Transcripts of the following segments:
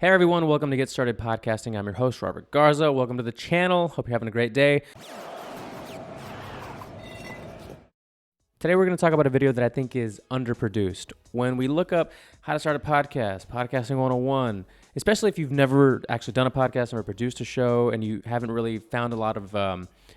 Hey everyone, welcome to Get Started Podcasting. I'm your host, Robert Garza. Welcome to the channel. Hope you're having a great day. Today we're going to talk about a video that I think is underproduced. When we look up how to start a podcast, Podcasting 101, especially if you've never actually done a podcast, never produced a show, and you haven't really found a lot of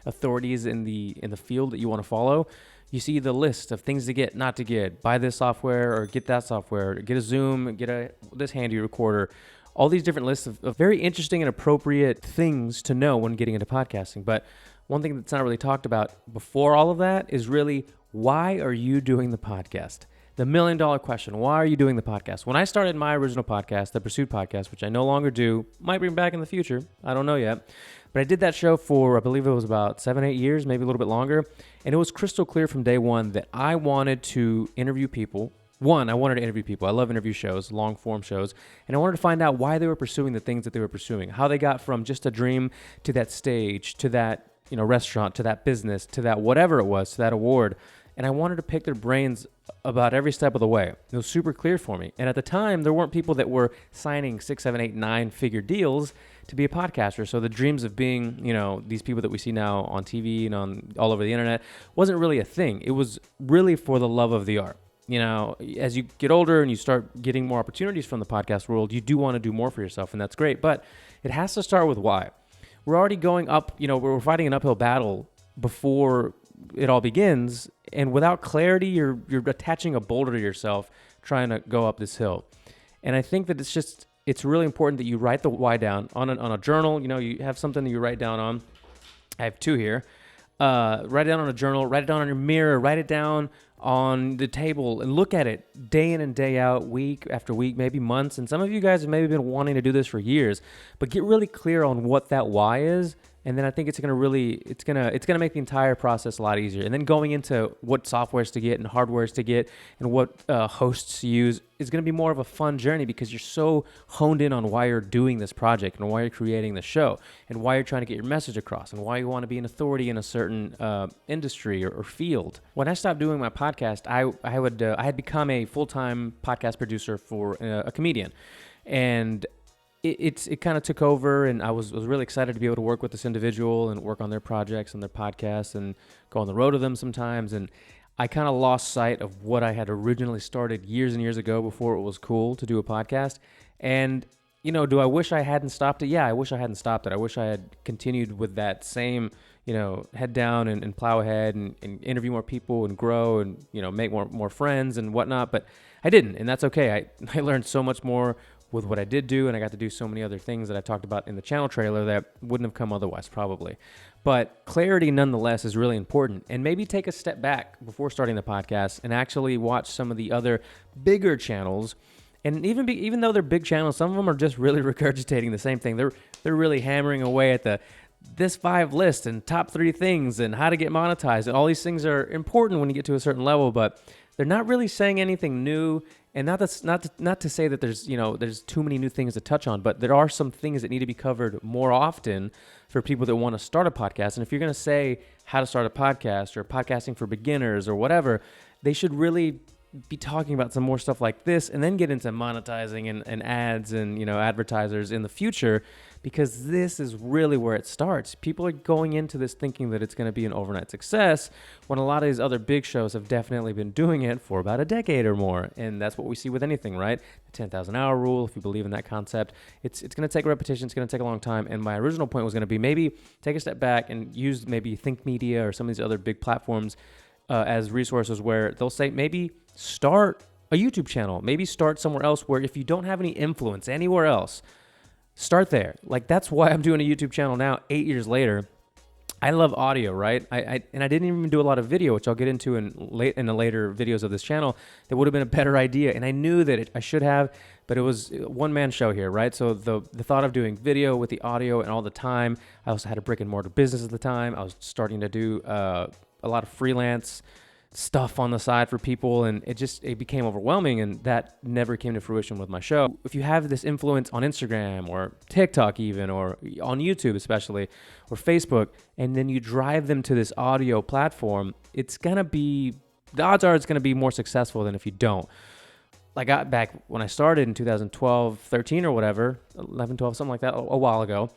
authorities in the field that you want to follow, you see the list of things to get, not to get, buy this software or get that software, get a Zoom, get this handy recorder, all these different lists of very interesting and appropriate things to know when getting into podcasting. But one thing that's not really talked about before all of that is really, why are you doing the podcast? The $1 million question, why are you doing the podcast? When I started my original podcast, the Pursuit Podcast, which I no longer do, might bring back in the future, I don't know yet, but I did that show for, I believe it was about 7-8 years, maybe a little bit longer, and it was crystal clear from day one that I wanted to interview people. One, I wanted to interview people. I love interview shows, long-form shows, and I wanted to find out why they were pursuing the things that they were pursuing, how they got from just a dream to that stage, to that restaurant, to that business, to that whatever it was, to that award. And I wanted to pick their brains about every step of the way. It was super clear for me. And at the time, there weren't people that were signing 6, 7, 8, 9-figure deals to be a podcaster. So the dreams of being, these people that we see now on TV and on all over the internet wasn't really a thing. It was really for the love of the art. As you get older and you start getting more opportunities from the podcast world, you do want to do more for yourself, and that's great. But it has to start with why. We're already going up, we're fighting an uphill battle before it all begins, and without clarity, you're attaching a boulder to yourself trying to go up this hill. And I think that it's really important that you write the why down on a journal. You have something that you write down on. I have 2 here. Write it down on a journal, write it down on your mirror, write it down on the table, and look at it day in and day out, week after week, maybe months. And some of you guys have maybe been wanting to do this for years, but get really clear on what that why is. And then I think it's gonna make the entire process a lot easier. And then going into what softwares to get and hardwares to get and what hosts to use is gonna be more of a fun journey, because you're so honed in on why you're doing this project and why you're creating the show and why you're trying to get your message across and why you want to be an authority in a certain industry or field. When I stopped doing my podcast, I had become a full-time podcast producer for a comedian, and it kind of took over, and I was really excited to be able to work with this individual and work on their projects and their podcasts and go on the road with them sometimes. And I kind of lost sight of what I had originally started years and years ago before it was cool to do a podcast. And, do I wish I hadn't stopped it? Yeah, I wish I hadn't stopped it. I wish I had continued with that same, head down and plow ahead and interview more people and grow and, make more friends and whatnot. But I didn't, and that's okay. I learned so much more with what I did do, and I got to do so many other things that I talked about in the channel trailer that wouldn't have come otherwise, probably. But clarity, nonetheless, is really important. And maybe take a step back before starting the podcast and actually watch some of the other bigger channels. And even though they're big channels, some of them are just really regurgitating the same thing. They're really hammering away at this 5 list and top 3 things and how to get monetized. And all these things are important when you get to a certain level, but they're not really saying anything new. And not to say that there's too many new things to touch on, but there are some things that need to be covered more often for people that want to start a podcast. And if you're going to say how to start a podcast or podcasting for beginners or whatever, they should really be talking about some more stuff like this, and then get into monetizing and ads and advertisers in the future, because this is really where it starts. People are going into this thinking that it's going to be an overnight success, when a lot of these other big shows have definitely been doing it for about a decade or more. And that's what we see with anything, right? The 10,000 hour rule, if you believe in that concept, it's going to take repetition, it's going to take a long time. And my original point was going to be, maybe take a step back and use maybe Think Media or some of these other big platforms as resources, where they'll say, maybe start a YouTube channel, maybe start somewhere else where if you don't have any influence anywhere else, start there. Like, that's why I'm doing a YouTube channel now, 8 years later. I love audio, right? I didn't even do a lot of video, which I'll get into in the later videos of this channel. That would have been a better idea, and I knew that I should have, but it was a one-man show here, right? So the thought of doing video with the audio and all the time. I also had a brick-and-mortar business at the time. I was starting to do a lot of freelance stuff on the side for people, and it became overwhelming, and that never came to fruition with my show. If you have this influence on Instagram or TikTok even, or on YouTube especially, or Facebook, and then you drive them to this audio platform, the odds are it's gonna be more successful than if you don't. I got back when I started in 2012, 13 or whatever, 11, 12, something like that, a while ago.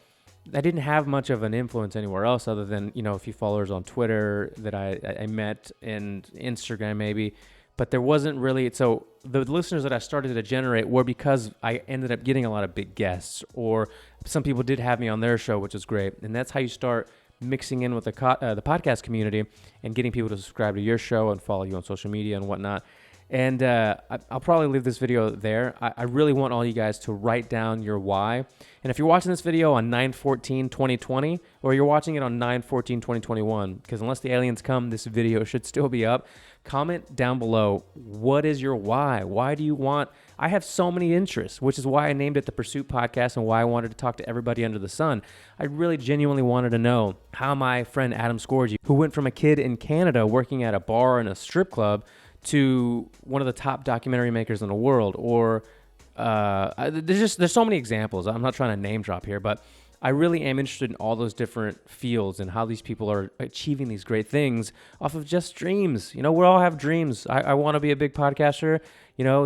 I didn't have much of an influence anywhere else other than, a few followers on Twitter that I met, and Instagram maybe. But there wasn't really, so the listeners that I started to generate were because I ended up getting a lot of big guests, or some people did have me on their show, which is great. And that's how you start mixing in with the podcast community and getting people to subscribe to your show and follow you on social media and whatnot. And I'll probably leave this video there. I really want all you guys to write down your why. And if you're watching this video on 9/14/2020, or you're watching it on 9/14/2021, because unless the aliens come, this video should still be up, comment down below, what is your why? Why do you want... I have so many interests, which is why I named it The Pursuit Podcast and why I wanted to talk to everybody under the sun. I really genuinely wanted to know how my friend Adam Scorgi, who went from a kid in Canada working at a bar and a strip club to one of the top documentary makers in the world, or there's so many examples. I'm not trying to name drop here, but I really am interested in all those different fields and how these people are achieving these great things off of just dreams. We all have dreams. I want to be a big podcaster.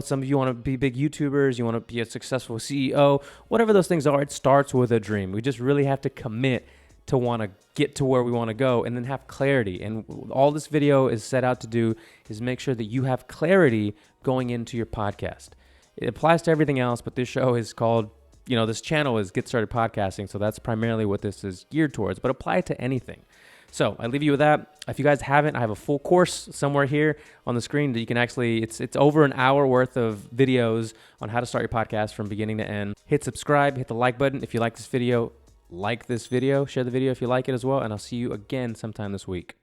Some of you want to be big YouTubers. You want to be a successful CEO. Whatever those things are, it starts with a dream. We just really have to commit to want to get to where we want to go, and then have clarity. And all this video is set out to do is make sure that you have clarity going into your podcast. It applies to everything else, but this show is called, this channel is Get Started Podcasting, so that's primarily what this is geared towards, but apply it to anything. So I leave you with that. If you guys haven't, I have a full course somewhere here on the screen that you can actually, it's over an hour worth of videos on how to start your podcast from beginning to end. Hit subscribe, hit the like button if you like this video. Share the video if you like it as well, and I'll see you again sometime this week.